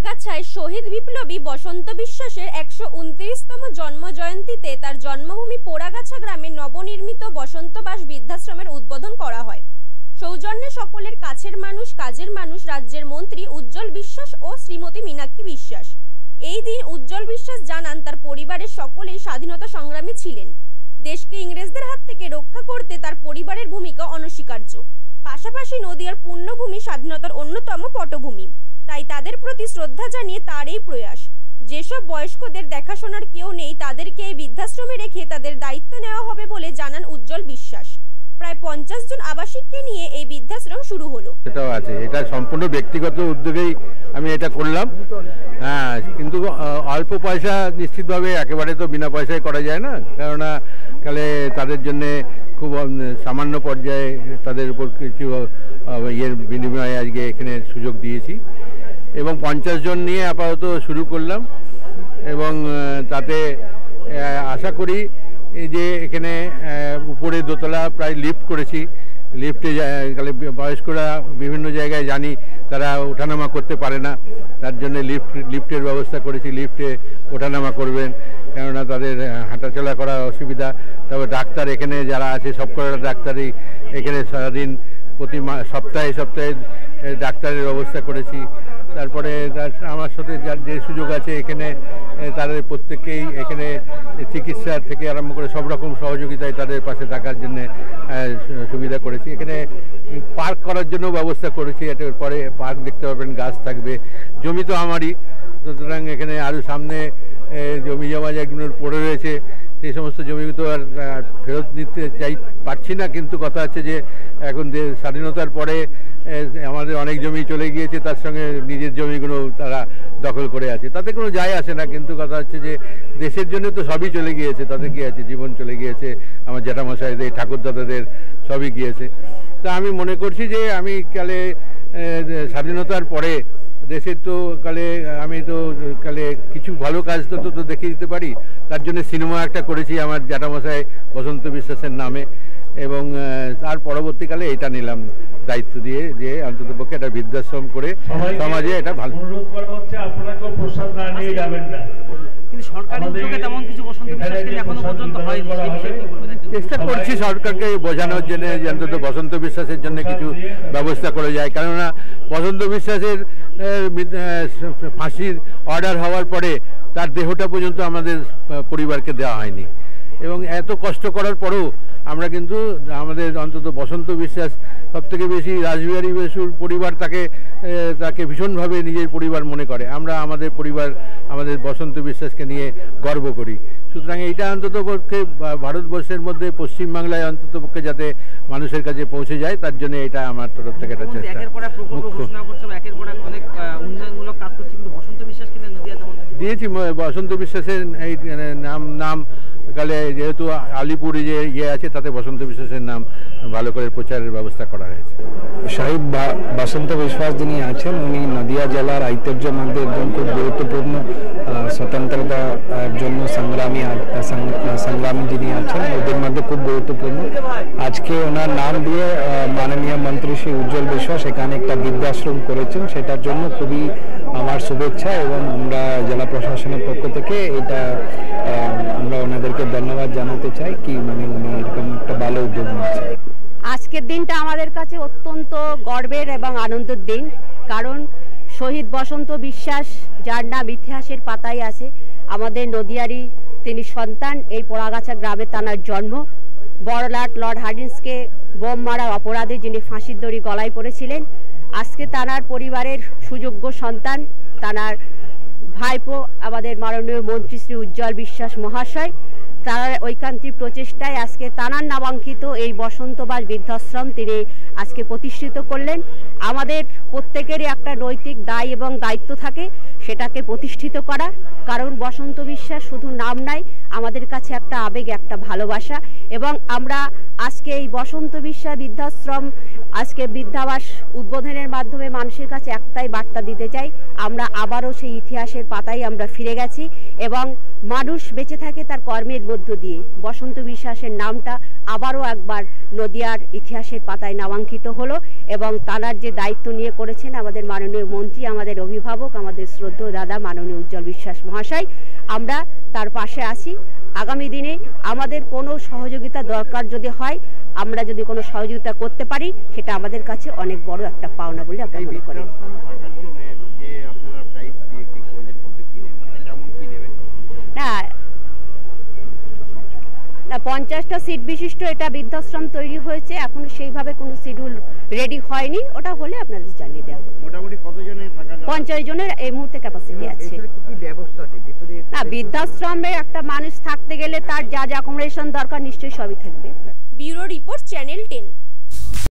পোড়াগাছায় শহীদ বিপ্লবী বসন্ত বিশ্বাসের ১২৯তম জন্মজয়ন্তীতে তার জন্মভূমি পোড়াগাছা গ্রামে নবনির্মিত বসন্তবাস বৃদ্ধাশ্রমের উদ্বোধন করা হয়। সৌজন্যে সকলের কাছের মানুষ, কাজের মানুষ, রাজ্যের মন্ত্রী উজ্জ্বল বিশ্বাস ও শ্রীমতী মীনাক্ষী বিশ্বাস। এই দিন উজ্জ্বল বিশ্বাস জানান তার পরিবারের সকলেই স্বাধীনতা সংগ্রামী ছিলেন। দেশকে ইংরেজদের হাত থেকে রক্ষা করতে তার পরিবারের ভূমিকা অনস্বীকার্য। পাশাপাশি নদিয়ার পুণ্যভূমি স্বাধীনতার অন্যতম পটভূমি, তাই তাদের প্রতি শ্রদ্ধা জানিয়ে তার এই প্রয়াস। যেসব বয়স্কদের দেখাশোনার কেউ নেই তাদেরকে এই বৃদ্ধাশ্রমে রেখে তাদের দায়িত্ব নেওয়া হবে বলে জানান উজ্জ্বল বিশ্বাস। প্রায় 50 জন আবাসিককে নিয়ে এই বৃদ্ধাশ্রম শুরু হলো। এটাও আছে, এটা সম্পূর্ণ ব্যক্তিগত উদ্যোগেই আমি এটা করলাম। হ্যাঁ, কিন্তু অল্প পয়সা নিশ্চিতভাবে একেবারে তো বিনা পয়সায় করা যায় না, কেননা তাহলে তাদের জন্যে খুব সামান্য পর্যায়ে তাদের উপর কিছু ইয়ের বিনিময়ে আজকে এখানে সুযোগ দিয়েছি এবং 50 জন নিয়ে আপাতত শুরু করলাম এবং তাতে আশা করি যে এখানে উপরে দোতলা প্রায় লিফট করেছি। লিফটে বয়স্করা বিভিন্ন জায়গায় জানি তারা ওঠানামা করতে পারে না, তার জন্য লিফটের ব্যবস্থা করেছি। লিফটে ওঠানামা করবেন, কেননা তাদের হাঁটাচলা করার অসুবিধা। তবে ডাক্তার এখানে যারা আছে সব কটা ডাক্তারই এখানে সারাদিন প্রতি সপ্তাহে ডাক্তারের ব্যবস্থা করেছি। তারপরে আমার সাথে যার যে সুযোগ আছে এখানে তাদের প্রত্যেককেই এখানে চিকিৎসা থেকে আরম্ভ করে সব রকম সহযোগিতায় তাদের পাশে থাকার জন্য সুবিধা করেছি। এখানে পার্ক করার জন্য ব্যবস্থা করেছি। এটার পরে পার্ক দেখতে পাবেন, গাছ থাকবে। জমি তো আমারই, সুতরাং এখানে আরও সামনে জমি জমা যেগুলো পড়ে রয়েছে সেই সমস্ত জমি তো আর ফেরত নিতে পারছি না, কিন্তু কথা হচ্ছে যে এখন স্বাধীনতার পরে আমাদের অনেক জমি চলে গিয়েছে, তার সঙ্গে নিজের জমিগুলো তারা দখল করে আছে, তাতে কোনো যায় আসে না। কিন্তু কথা হচ্ছে যে দেশের জন্য তো সবই চলে গিয়েছে, তাতে কি আছে, জীবন চলে গিয়েছে, আমার জ্যাঠামশাইদের, ঠাকুরদাদাদের সবই গিয়েছে। তা আমি মনে করছি যে আমি কালে স্বাধীনতার পরে দেশের তো আমি তো কিছু ভালো কাজ তো দেখিয়ে দিতে পারি। তার জন্য সিনেমা একটা করেছি আমার জ্যাঠামশাই বসন্ত বিশ্বাসের নামে, এবং তার পরবর্তীকালে এটা নিলাম দায়িত্ব দিয়ে যে অন্ততপক্ষে একটা বৃদ্ধাশ্রম করে সমাজে এটা ভালো। চেষ্টা করছি সরকারকে বোঝানোর জন্য যে অন্তত বসন্ত বিশ্বাসের জন্য কিছু ব্যবস্থা করে যায়, কেননা বসন্ত বিশ্বাসের ফাঁসির অর্ডার হওয়ার পরে তার দেহটা পর্যন্ত আমাদের পরিবারকে দেওয়া হয়নি, এবং এত কষ্ট করার পরেও আমরা কিন্তু আমাদের অন্তত বসন্ত বিশ্বাস সবথেকে বেশি রাসবিহারী বসুর পরিবার তাকে ভীষণভাবে নিজের পরিবার মনে করে। আমরা আমাদের পরিবার আমাদের বসন্ত বিশ্বাসকে নিয়ে গর্ব করি। সুতরাং এইটা অন্ততপক্ষে ভারতবর্ষের মধ্যে পশ্চিমবাংলায় অন্ততপক্ষে যাতে মানুষের কাছে পৌঁছে যায়, তার জন্য এটা আমার তরফ থেকে একটা চেষ্টা। দিয়েছি বসন্ত বিশ্বাসের এই নাম কালে যেহেতু আলিপুরে যে ইয়ে আছে তাতে বসন্ত বিশ্বাসের নাম ভালো করে প্রচারের ব্যবস্থা করা হয়েছে। শহীদ বসন্ত বিশ্বাস যিনি আছেন উনি নদিয়া জেলার ঐতিহ্যের মধ্যে একজন খুব গুরুত্বপূর্ণ স্বতন্ত্রতার জন্য সংগ্রামী যিনি আছেন ওদের মধ্যে খুব গুরুত্বপূর্ণ। আজকে ওনার নাম দিয়ে মাননীয় মন্ত্রী শ্রী উজ্জ্বল বিশ্বাস এখানে একটা বৃদ্ধাশ্রম করেছেন, সেটার জন্য খুবই আমার শুভেচ্ছা, এবং আমরা জেলা প্রশাসনের পক্ষ থেকে এটা আমরা ওনাদেরকে ধন্যবাদ জানাতে চাই কি উনি এরকম একটা ভালো উদ্যোগ নিয়েছেন। আজকের দিনটা আমাদের কাছে অত্যন্ত গর্বের এবং আনন্দের দিন, কারণ শহীদ বসন্ত বিশ্বাস যার নাম ইতিহাসের পাতায় আছে, আমাদের নদিয়ারই তিনি সন্তান। এই পোড়াগাছা গ্রামে তাঁর জন্ম। বড়লাট লর্ড হার্ডিন্সকে বোম মারার অপরাধে যিনি ফাঁসির দড়ি গলায় পড়েছিলেন, আজকে তাঁর পরিবারের সুযোগ্য সন্তান তাঁর ভাইপো আমাদের মাননীয় মন্ত্রী শ্রী উজ্জ্বল বিশ্বাস মহাশয়, তার ঐকান্তিক প্রচেষ্টায় আজকে তাঁর নামাঙ্কিত এই বসন্তবাস বৃদ্ধাশ্রম তিনি আজকে প্রতিষ্ঠিত করলেন। আমাদের প্রত্যেকেরই একটা নৈতিক দায় এবং দায়িত্ব থাকে সেটাকে প্রতিষ্ঠিত করা, কারণ বসন্ত বিশ্বাস শুধু নাম নাই, আমাদের কাছে একটা আবেগ, একটা ভালোবাসা। এবং আমরা আজকে এই বসন্ত বিশ্বাস বৃদ্ধাশ্রম আজকে বৃদ্ধাবাস উদ্বোধনের মাধ্যমে মানুষের কাছে একটাই বার্তা দিতে চাই, আমরা আবারও সেই ইতিহাসের পাতায় আমরা ফিরে গেছি এবং মানুষ বেঁচে থাকে তার কর্মের মধ্য দিয়ে। বসন্ত বিশ্বাসের নামটা আবারও একবার নদিয়ার ইতিহাসের পাতায় নামাঙ্কিত হলো এবং তার যে দায়িত্ব নিয়ে করেছেন আমাদের মাননীয় মন্ত্রী, আমাদের অভিভাবক, আমাদের শ্রদ্ধেয় দাদা মাননীয় উজ্জ্বল বিশ্বাস মহাশয়, আমরা তার পাশে আছি। আগামী দিনে আমাদের কোনো সহযোগিতা দরকার যদি হয়, আমরা যদি কোনো সহযোগিতা করতে পারি, সেটা আমাদের কাছে অনেক বড় একটা পাওনা বলে আমরা মনে করি। না 50টা সিট বিশিষ্ট এটা বৃদ্ধাশ্রম তৈরি হয়েছে, এখন সেইভাবে কোনো শিডিউল রেডি হয়নি, ওটা হলে আপনাদের জানিয়ে দেওয়া হবে। মোটামুটি কতজনের থাকা? 50 জনের এই মুহূর্তে ক্যাপাসিটি আছে। না বৃদ্ধাশ্রমে একটা মানুষ থাকতে গেলে তার যা অ্যাকোমোডেশন দরকার নিশ্চয়ই সবই থাকবে। Bureau report, channel 10।